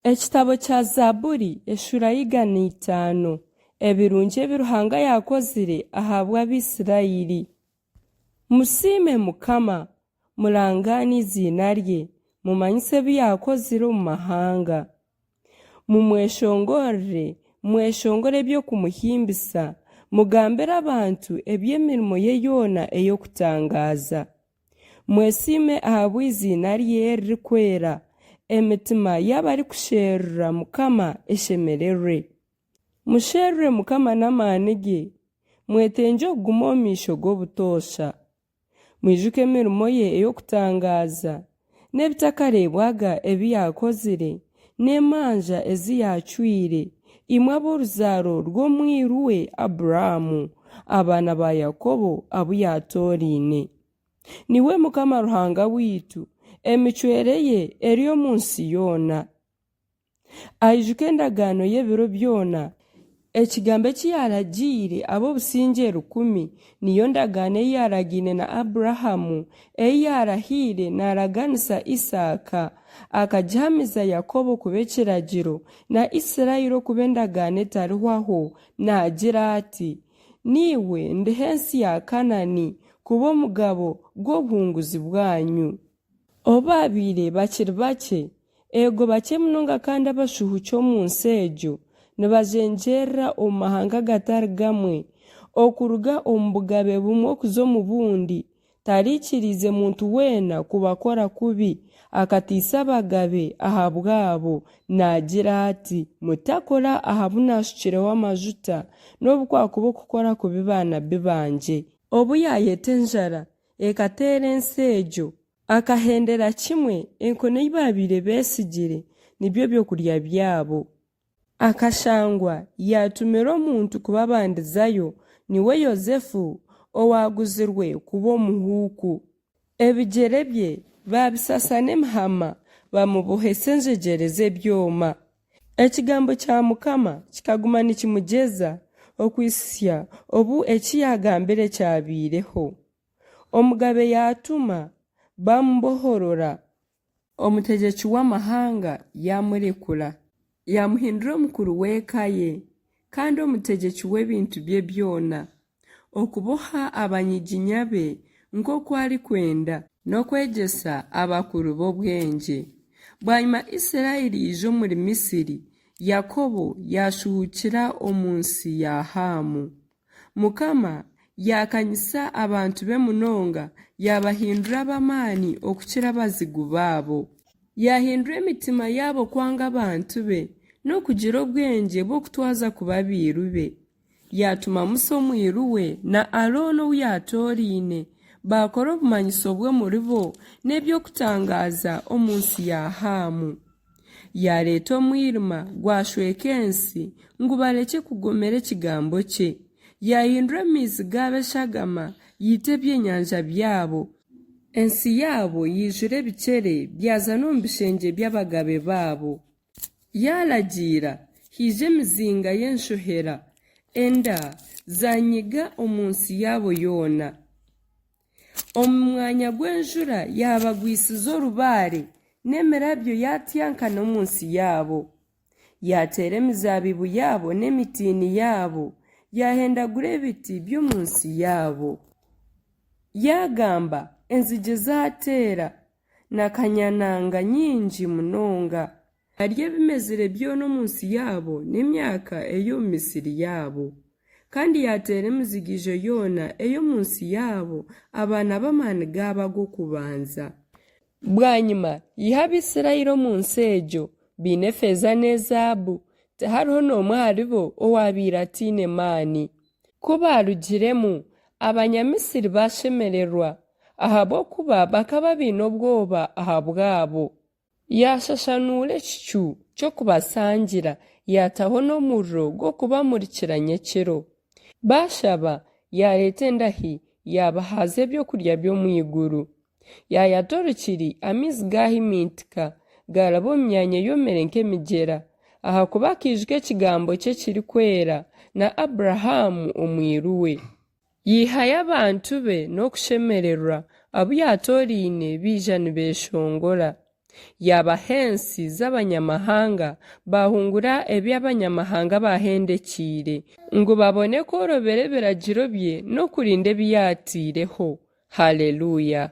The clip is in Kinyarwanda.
Ekitabo kya Zaburi eshura y'igana 5 ebirungi ebiruhanga yakozire ahabwa Abisirayiri. Musiime Mukama, mulangane izina rye, mumanyise ebi yakozire omu mahanga. Mumweshongorere, mweshongore eby'okumuhimbisa, mugambire abantu eby'emirimo ye yoona ey'okutangaza. Mwesiime ahabw'izina rye ririkwera, emitima y'abarikusherura Mukama eshemererwe. Musherure Mukama n'amaani ge, mwetenje okuguma omu maisho g'obutoosha. Mwijuke emirimo ye ey'okutangaza, n'ebitakareebwaga ebi yakozire, n'emanja ezi yacwire, imwe ab'oruzaaro rw'omwiru we Aburahamu, abaana ba Yakobo abu yatooriine. Niwe Mukama Ruhanga wiitu, emicwere ye eri omu nsi yoona. Aijuke endagaano y'ebiro byona, ekigambo eki yaragiire ab'obusinge 10 niyo ndagaano ei yaragiine na Aburahamu, ei yarahiire naraganisa Isaaka, akagihamiza Yakobo kuba ekiragiro, na Isirayiri okuba endagaano etarihwaho, nagira ati: niwe ndiha ensi ya Kanani kuba omugabo gw'obuhunguzi bwanyu. Oba abaire bakiri bake, ego bake munonga kandi abashuhuki omu nsi egyo, nibazengyerera omu mahanga gatari gamwe, okuruga omu bugabe bumwe okuza omu bundi, tarikirize muntu weena kubakora kubi, akatiisa abagabe aha bwabo, nagira ati: mutakora aha bunashukireho amajuta, n'obu kwakuba okukora kubi baana bibanje. Obu yayeta enjara ekateera ensi egyo, akahendera kimwe enkono ei babaire beesigire nibyo byokurya byabo. Akashangwa yatumira omuntu kubabandizayo, niwe Yozefu owaguzirwe kuba omuhuuku. Ebigyere bye babisasa n'emihama, bamubohesa enjegyere z'ebyoma. Ekigambo kya Mukama kikaguma nikimugyeza okwisya obu eki yagambire kyabiireho. Omugabe yatuma, bamubohorora. Omutegyeki w'amahanga yamurekura, yamuhindura omukuru w'eka ye, kandi omutegyeki w'ebintu bye byona, okuboha abanyiginya be nk'oku arikwenda, n'okwegyesa abakuru b'obwengye. Bwanyuma Isirayiri ija omuri Misiri, Yakobo yashuhukira omu nsi ya Hamu. Mukama yakanyisa abantu be munonga, yabahindura ab'amaani okukira abazigu baabo. Yahindura emitima yabo kwanga abantu be, n'okugira obwengye bw'okutwaza kuba abiiru be. Yatuma Musa omwiru we na Alooni ou yatooriine, bakora obumanyiso bwe muri bo n'eby'okutangaza omu nsi ya Hamu. Yareeta omwirima gwashweka ensi ngu bareke kugomera ekigambo kye. Yahindura amaizi gaba eshagama, yita ebyenyanja byabo. Ensi yabo yijura ebikere byaza n'omu bishengye by'abagabe baabo. Yaragiira hiija emizinga y'enshohera, enda zanyiga omu nsi yabo yoona. Omu mwanya gw'enjura yabagwisiza orubaare, n'emirabyo yatyankana omu nsi yabo. Yateera emizabibu yabo n'emitiini yabo, yahendagura ebiti by'omu nsi yabo. Yagamba enzige zateera, nakanyananga nyingi munonga. Harya ebimezire byona omu nsi yabo n'emyaka ey'omu Misiri yabo. Kandi yateera emizigijo yoona ey'omu nsi yabo, abaana b'amaani gaaba g'okubanza. Bwanyuma yiha Abisirayiri omu nsi egyo, biine efeeza n'ezaabu, tihariho n'omwe ahari bo owabiire atiine maani. Ku baarugiremu, Abanyamisiri bashemererwa, ahabw'okuba bakaba biine obwoba aha bwabo. Yashashanuura ekicu ky'okubasangira, yataho n'omuriro gw'okubamurikira nyekiro. Bashaba, yareeta endahi, yabahaza ebyokurya by'omwiguru. Yayata orukiri, amaizi gahimintika, garaba omu myanya eyomire nk'emigyera, ahakuba akiijuka ekigambo kye kirikwera na Aburahamu omwiru we. Yihayo abantu be n'okushemererwa, abu yatooriine biija nibeshongora. yabahensi z'abanyamahanga bahungura eby'abanyamahanga bahendekire ngo babone koroberebera jiro bye no kurinde biyatireho. Haleluya.